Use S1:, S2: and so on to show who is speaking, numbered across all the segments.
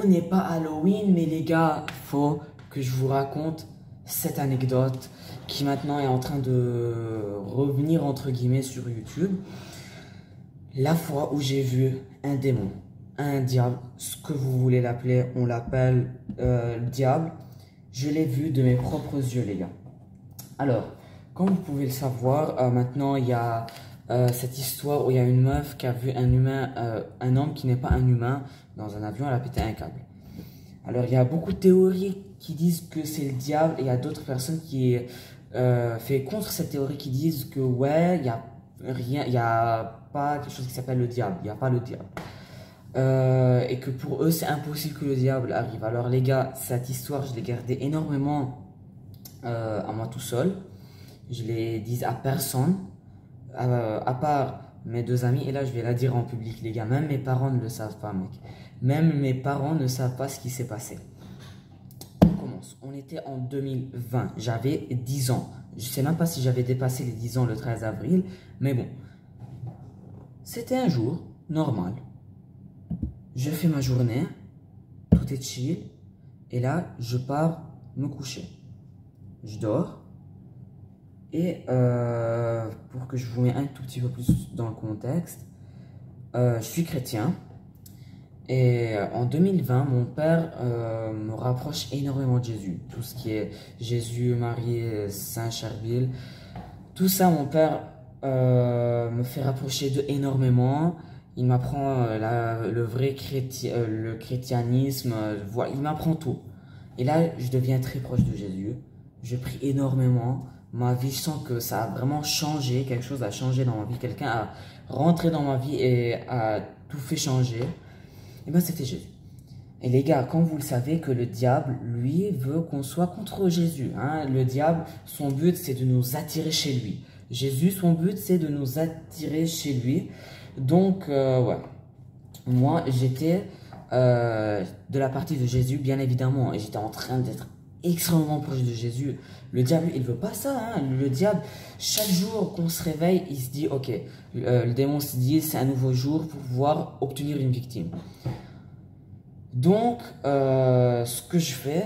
S1: on n'est pas Halloween, mais les gars, faut que je vous raconte cette anecdote qui maintenant est en train de revenir entre guillemets sur YouTube. La fois où j'ai vu un démon, un diable, ce que vous voulez l'appeler, on l'appelle le diable. Je l'ai vu de mes propres yeux, les gars. Alors, comme vous pouvez le savoir, maintenant il y a cette histoire où il y a une meuf qui a vu un humain, un homme qui n'est pas un humain dans un avion, elle a pété un câble. Alors il y a beaucoup de théories qui disent que c'est le diable et il y a d'autres personnes qui fait contre cette théorie qui disent que ouais, il y a rien, il y a pas quelque chose qui s'appelle le diable, il n'y a pas le diable. Et que pour eux c'est impossible que le diable arrive. Alors les gars, cette histoire je l'ai gardée énormément à moi tout seul. Je l'ai dit à personne, à part mes deux amis, et là je vais la dire en public les gars, même mes parents ne le savent pas mec. Même mes parents ne savent pas ce qui s'est passé. On commence, on était en 2020, j'avais 10 ans. Je sais même pas si j'avais dépassé les 10 ans le 13 avril, mais bon. C'était un jour normal. Je fais ma journée, tout est chill, et là je pars me coucher. Je dors. Et pour que je vous mette un tout petit peu plus dans le contexte, je suis chrétien. Et en 2020, mon père me rapproche énormément de Jésus. Tout ce qui est Jésus, Marie, Saint Charville, tout ça, mon père me fait rapprocher d'eux énormément. Il m'apprend le vrai le chrétianisme, il m'apprend tout. Et là, je deviens très proche de Jésus. Je prie énormément. Ma vie, je sens que ça a vraiment changé. Quelque chose a changé dans ma vie. Quelqu'un a rentré dans ma vie et a tout fait changer. Et bien, c'était Jésus. Et les gars, comme vous le savez, que le diable, lui, veut qu'on soit contre Jésus. Hein. Le diable, son but, c'est de nous attirer chez lui. Jésus, son but, c'est de nous attirer chez lui. Donc, ouais. Moi, j'étais de la partie de Jésus, bien évidemment. Et j'étais en train d'être extrêmement proche de Jésus. Le diable, il veut pas ça. Hein. Le diable, chaque jour qu'on se réveille, il se dit, ok, le démon se dit, c'est un nouveau jour pour pouvoir obtenir une victime. Donc, ce que je fais,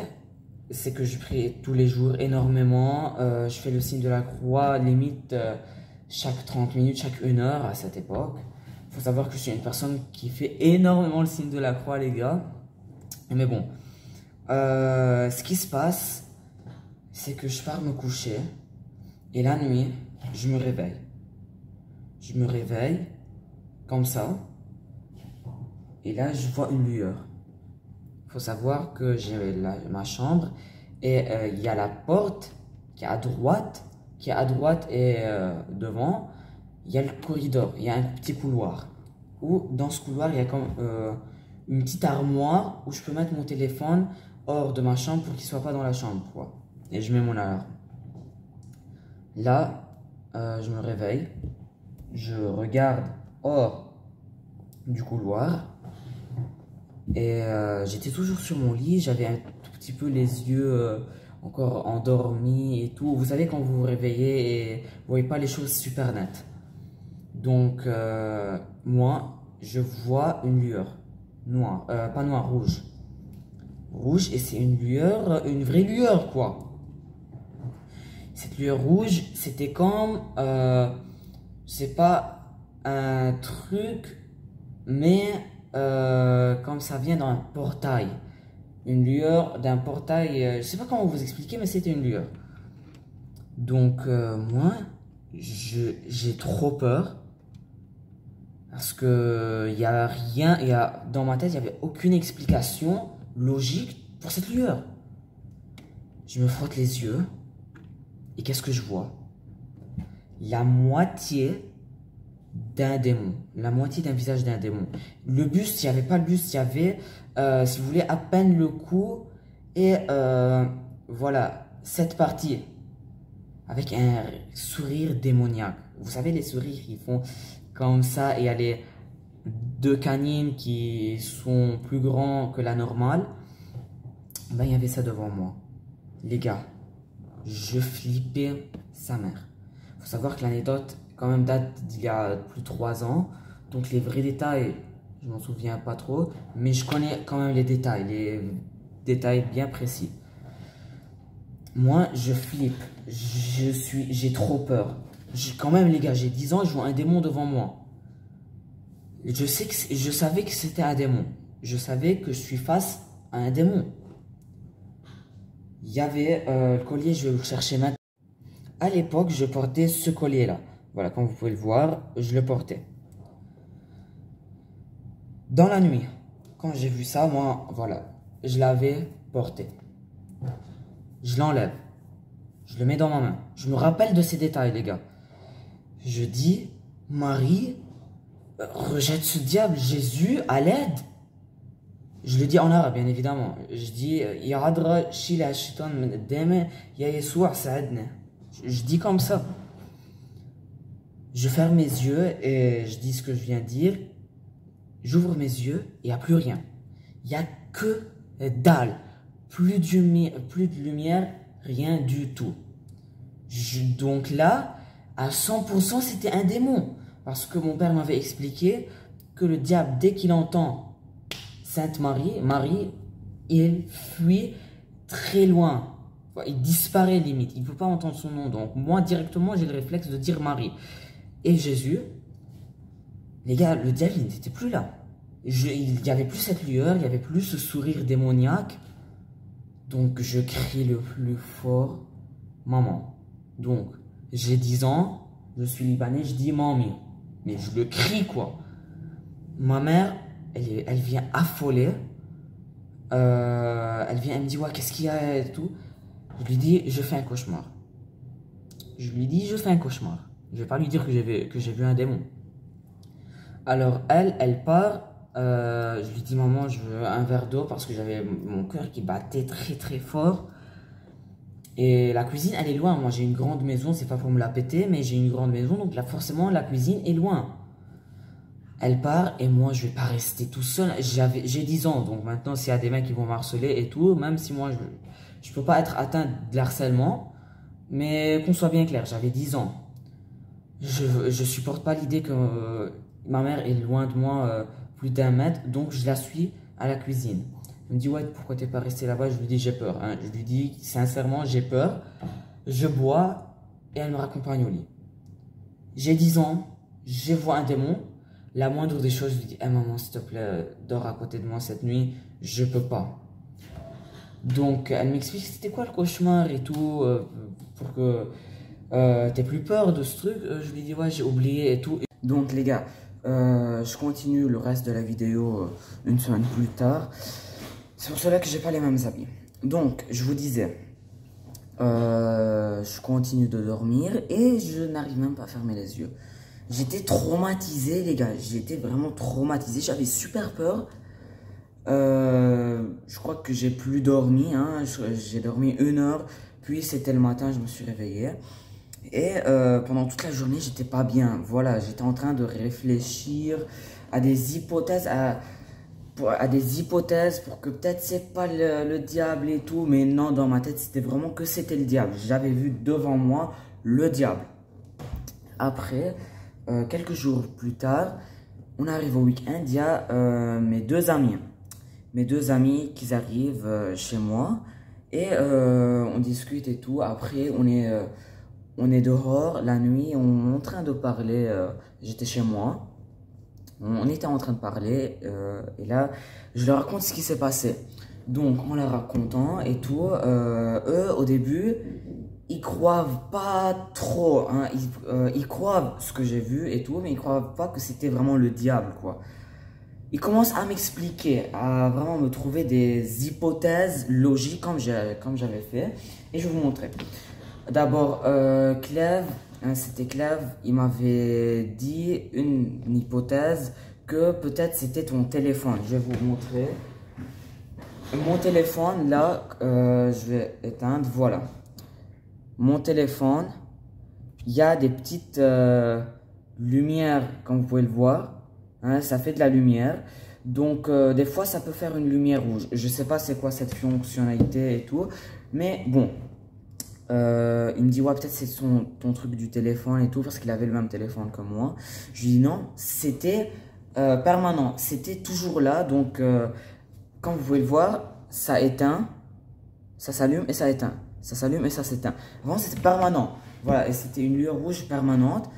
S1: c'est que je prie tous les jours énormément. Je fais le signe de la croix, limite chaque 30 minutes, chaque 1 heure à cette époque. Il faut savoir que je suis une personne qui fait énormément le signe de la croix, les gars. Mais bon, ce qui se passe, c'est que je pars me coucher et la nuit, je me réveille. Je me réveille comme ça et là, je vois une lueur. Il faut savoir que j'ai ma chambre et il y a la porte qui est à droite, et devant, il y a le corridor, il y a un petit couloir. Où dans ce couloir, il y a comme une petite armoire où je peux mettre mon téléphone hors de ma chambre pour qu'il ne soit pas dans la chambre, quoi. Et je mets mon alarme. Là, je me réveille, je regarde hors du couloir et j'étais toujours sur mon lit, j'avais un tout petit peu les yeux encore endormis et tout. Vous savez quand vous vous réveillez et vous voyez pas les choses super nettes. Donc moi, je vois une lueur noire, pas noire, rouge. Rouge et c'est une lueur, une vraie lueur quoi. Cette lueur rouge, c'était comme, c'est pas un truc, mais comme ça vient d'un portail. Une lueur d'un portail, je sais pas comment vous expliquer, mais c'était une lueur. Donc moi, j'ai trop peur. Parce que il y a rien, dans ma tête, il n'y avait aucune explication logique pour cette lueur. Je me frotte les yeux. Et qu'est-ce que je vois? La moitié d'un démon. La moitié d'un visage d'un démon. Le buste, il n'y avait pas le buste, il y avait, si vous voulez, à peine le cou. Et voilà, cette partie. Avec un sourire démoniaque. Vous savez, les sourires, ils font comme ça. Et il y a les deux canines qui sont plus grands que la normale. Ben, il y avait ça devant moi. Les gars. Je flippais sa mère. Il faut savoir que l'anecdote quand même date d'il y a plus de 3 ans. Donc les vrais détails, Je m'en souviens pas trop, mais je connais quand même les détails bien précis. Moi, je flippe. J'ai trop peur. Quand même, les gars, j'ai 10 ans, je vois un démon devant moi. Je savais que c'était un démon. Je savais que je suis face à un démon. Il y avait le collier, je vais le chercher maintenant. À l'époque, je portais ce collier-là. Voilà, comme vous pouvez le voir, je le portais. Dans la nuit, quand j'ai vu ça, moi, voilà, je l'avais porté. Je l'enlève. Je le mets dans ma main. Je me rappelle de ces détails, les gars. Je dis, Marie, rejette ce diable, Jésus, à l'aide. Je le dis en arabe, bien évidemment. Je dis, Yadra shila shaitan min qdami, ya Yessoua sa'adna. Je dis comme ça. Je ferme mes yeux et je dis ce que je viens de dire. J'ouvre mes yeux, il n'y a plus rien. Il n'y a que dalle. Plus de lumière, rien du tout. Donc là, à 100%, c'était un démon. Parce que mon père m'avait expliqué que le diable, dès qu'il entend Sainte Marie, il fuit très loin. Il disparaît limite. Il ne peut pas entendre son nom. Donc moi, directement, j'ai le réflexe de dire Marie. Et Jésus, les gars, le diable, il n'était plus là. Il n'y avait plus cette lueur, il n'y avait plus ce sourire démoniaque. Donc je crie le plus fort, maman. Donc j'ai 10 ans, je suis libanais, je dis mamie. Mais je le crie quoi. Ma mère, elle vient affolée. Elle me dit, ouais, qu'est-ce qu'il y a et tout. Je lui dis, je fais un cauchemar. Je lui dis, je fais un cauchemar. Je vais pas lui dire que j'ai vu un démon. Alors elle part. Je lui dis, maman, je veux un verre d'eau parce que j'avais mon cœur qui battait très très fort. Et la cuisine, elle est loin. Moi, j'ai une grande maison, c'est pas pour me la péter, mais j'ai une grande maison, donc là, forcément, la cuisine est loin. Elle part et moi, je vais pas rester tout seul. J'ai 10 ans, donc maintenant, s'il y a des mecs qui vont m'harceler et tout, même si moi, je peux pas être atteint de harcèlement, mais qu'on soit bien clair, j'avais 10 ans. Je supporte pas l'idée que ma mère est loin de moi plus d'1 mètre, donc je la suis à la cuisine. Elle me dit, ouais, pourquoi t'es pas resté là-bas? Je lui dis, j'ai peur. Hein. Je lui dis, sincèrement, j'ai peur. Je bois et elle me raccompagne au lit. J'ai 10 ans, je vois un démon. La moindre des choses, je lui dis, maman, s'il te plaît, dors à côté de moi cette nuit. Je peux pas. Donc, elle m'explique c'était quoi le cauchemar et tout, pour que t'aies plus peur de ce truc. Je lui dis, ouais, j'ai oublié et tout. Donc, les gars, je continue le reste de la vidéo une semaine plus tard. C'est pour cela que j'ai pas les mêmes habits. Donc, je vous disais, je continue de dormir et je n'arrive même pas à fermer les yeux. J'étais traumatisé, les gars. J'étais vraiment traumatisé. J'avais super peur. Je crois que j'ai plus dormi. Hein. J'ai dormi 1 heure. Puis c'était le matin, je me suis réveillé. Et pendant toute la journée, j'étais pas bien. Voilà, j'étais en train de réfléchir à des hypothèses, à des hypothèses pour que peut-être c'est pas le diable et tout. Mais non, dans ma tête, c'était vraiment que c'était le diable. J'avais vu devant moi le diable. Après, quelques jours plus tard, on arrive au week-end. Il y a mes deux amis qui arrivent chez moi. Et on discute et tout. Après, on est dehors la nuit, on est en train de parler. J'étais chez moi. On était en train de parler et là, je leur raconte ce qui s'est passé. Donc, en leur racontant et tout, eux, au début, ils croient pas trop. Hein, ils croient ce que j'ai vu et tout, mais ils croient pas que c'était vraiment le diable, quoi. Ils commencent à m'expliquer, à vraiment me trouver des hypothèses logiques comme j'avais fait. Et je vais vous montrer. D'abord, Clèves. C'était Clèves, il m'avait dit une hypothèse que peut-être c'était ton téléphone. Je vais vous montrer. Mon téléphone, là, je vais éteindre, voilà. Mon téléphone, il y a des petites lumières, comme vous pouvez le voir. Hein, ça fait de la lumière. Donc, des fois, ça peut faire une lumière rouge. Je ne sais pas c'est quoi cette fonctionnalité et tout. Mais bon. Il me dit, ouais, peut-être c'est ton truc du téléphone et tout, parce qu'il avait le même téléphone que moi. Je lui dis non, c'était permanent. C'était toujours là. Donc, comme vous pouvez le voir, ça éteint, ça s'allume et ça éteint. Ça s'allume et ça s'éteint. Avant, c'était permanent. Voilà, et c'était une lueur rouge permanente.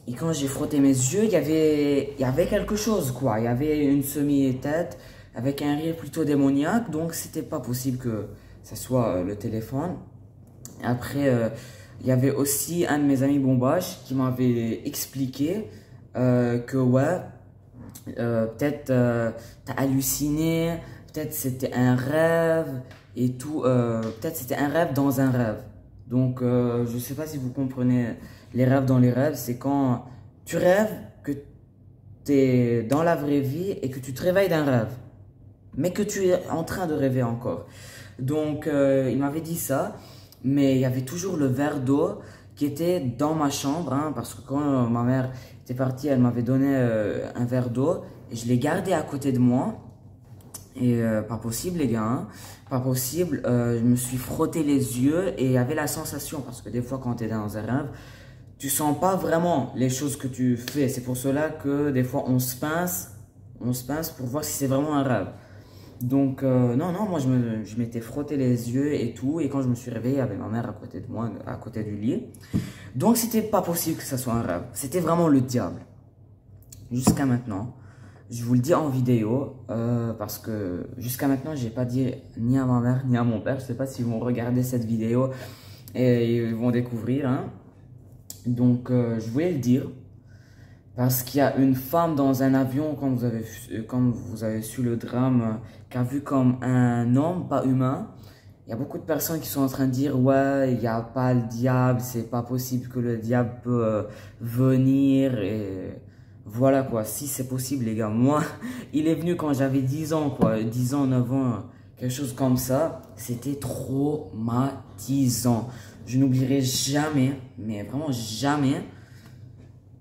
S1: Et quand j'ai frotté mes yeux, il y avait quelque chose, quoi. Il y avait une semi-tête avec un rire plutôt démoniaque. Donc, c'était pas possible que ça soit le téléphone. Après, il y avait aussi un de mes amis Bombache qui m'avait expliqué que, ouais, peut-être t'as halluciné, peut-être c'était un rêve et tout. Peut-être c'était un rêve dans un rêve. Donc, je sais pas si vous comprenez les rêves dans les rêves. C'est quand tu rêves que tu es dans la vraie vie et que tu te réveilles d'un rêve, mais que tu es en train de rêver encore. Donc, il m'avait dit ça, mais il y avait toujours le verre d'eau qui était dans ma chambre, hein, parce que quand ma mère était partie, elle m'avait donné un verre d'eau et je l'ai gardé à côté de moi. Et pas possible les gars, hein. Pas possible, je me suis frotté les yeux et il y avait la sensation, parce que des fois quand tu es dans un rêve, tu sens pas vraiment les choses que tu fais. C'est pour cela que des fois on se pince pour voir si c'est vraiment un rêve. Donc non, moi je m'étais frotté les yeux et tout, et quand je me suis réveillé, il y avait ma mère à côté de moi, à côté du lit. Donc c'était pas possible que ça soit un rêve, c'était vraiment le diable. Jusqu'à maintenant. Je vous le dis en vidéo, parce que jusqu'à maintenant, j'ai pas dit ni à ma mère ni à mon père. Je sais pas s'ils vont regarder cette vidéo et ils vont découvrir, hein. Donc, je voulais le dire parce qu'il y a une femme dans un avion, comme vous avez su le drame, qui a vu comme un homme pas humain. Il y a beaucoup de personnes qui sont en train de dire ouais, il n'y a pas le diable, c'est pas possible que le diable peut venir et voilà quoi, si c'est possible les gars. Moi, il est venu quand j'avais 10 ans quoi, 10 ans, 9 ans, quelque chose comme ça. C'était traumatisant. Je n'oublierai jamais, mais vraiment jamais,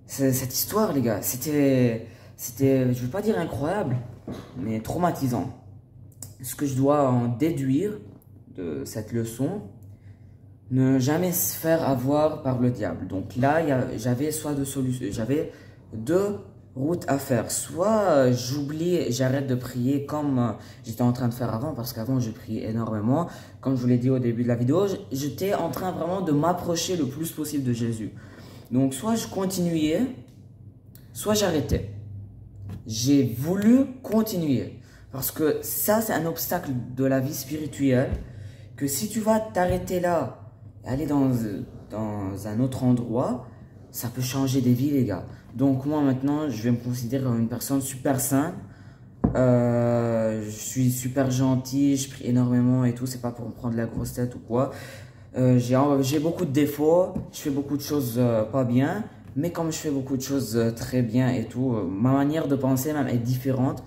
S1: cette histoire les gars. C'était, je veux pas dire incroyable, mais traumatisant. Ce que je dois en déduire de cette leçon, ne jamais se faire avoir par le diable. Donc là, j'avais soit deux solutions, j'avais deux routes à faire. Soit j'oublie, j'arrête de prier comme j'étais en train de faire avant, parce qu'avant je priais énormément. Comme je vous l'ai dit au début de la vidéo, j'étais en train vraiment de m'approcher le plus possible de Jésus. Donc soit je continuais, soit j'arrêtais. J'ai voulu continuer, parce que ça c'est un obstacle de la vie spirituelle, que si tu vas t'arrêter là, aller dans un autre endroit, ça peut changer des vies les gars. Donc moi maintenant, je vais me considérer comme une personne super sainte. Je suis super gentil, je prie énormément et tout, c'est pas pour me prendre la grosse tête ou quoi. J'ai beaucoup de défauts, je fais beaucoup de choses pas bien, mais comme je fais beaucoup de choses très bien et tout, ma manière de penser même est différente.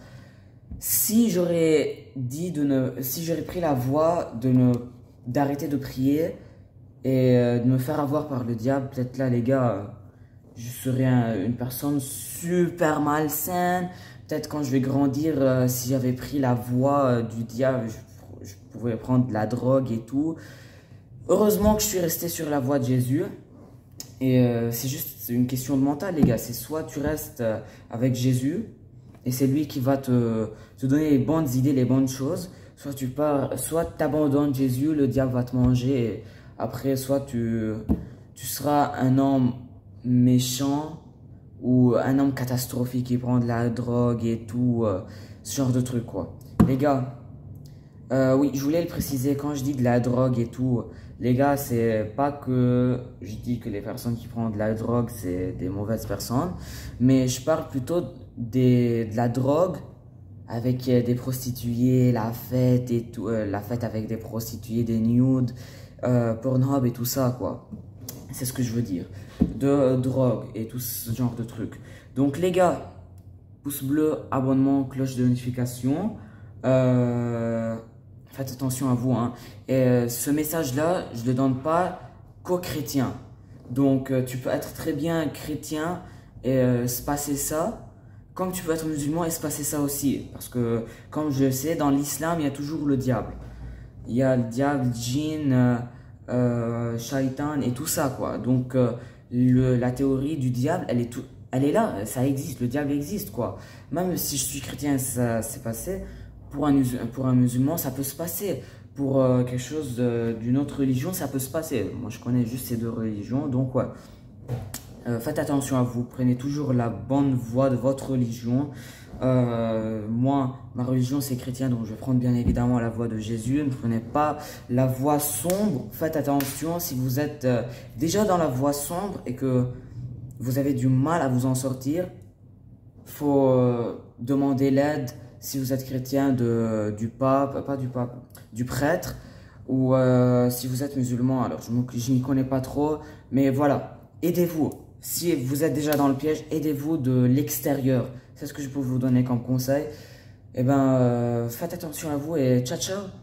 S1: Si j'aurais pris la voie d'arrêter de prier et de me faire avoir par le diable, peut-être là les gars, je serais une personne super malsaine. Peut-être quand je vais grandir, si j'avais pris la voie du diable, je pouvais prendre de la drogue et tout. Heureusement que je suis resté sur la voie de Jésus. Et c'est juste une question de mental les gars. C'est soit tu restes avec Jésus, et c'est lui qui va te donner les bonnes idées, les bonnes choses. Soit tu t'abandonnes Jésus, le diable va te manger. Et après, soit tu seras un homme méchant ou un homme catastrophique qui prend de la drogue et tout, ce genre de truc quoi. Les gars, oui, je voulais le préciser, quand je dis de la drogue et tout, les gars, c'est pas que je dis que les personnes qui prennent de la drogue, c'est des mauvaises personnes, mais je parle plutôt de la drogue avec des prostituées, la fête et tout, la fête avec des prostituées, des nudes, Pornhub et tout ça, quoi. C'est ce que je veux dire. De drogue et tout ce genre de trucs. Donc, les gars, pouce bleu, abonnement, cloche de notification. Faites attention à vous, hein. Et ce message-là, je ne le donne pas qu'aux chrétiens. Donc, tu peux être très bien chrétien et se passer ça, comme tu peux être musulman et se passer ça aussi. Parce que, comme je le sais, dans l'islam, il y a toujours le diable. Il y a le diable, djinn, shaitan et tout ça, quoi. Donc, la théorie du diable, elle est elle est là, ça existe, le diable existe, quoi. Même si je suis chrétien, ça s'est passé, pour un musulman, ça peut se passer. Pour quelque chose d'une autre religion, ça peut se passer. Moi, je connais juste ces deux religions, donc ouais. Faites attention à vous, prenez toujours la bonne voie de votre religion. Moi, ma religion c'est chrétien, donc je vais prendre bien évidemment la voie de Jésus. Ne prenez pas la voie sombre. Faites attention si vous êtes déjà dans la voie sombre et que vous avez du mal à vous en sortir. Faut demander l'aide si vous êtes chrétien du pape, pas du pape, du prêtre. Ou si vous êtes musulman, alors je n'y connais pas trop, mais voilà, aidez-vous. Si vous êtes déjà dans le piège, aidez-vous de l'extérieur. C'est ce que je peux vous donner comme conseil. Eh ben, faites attention à vous et ciao ciao.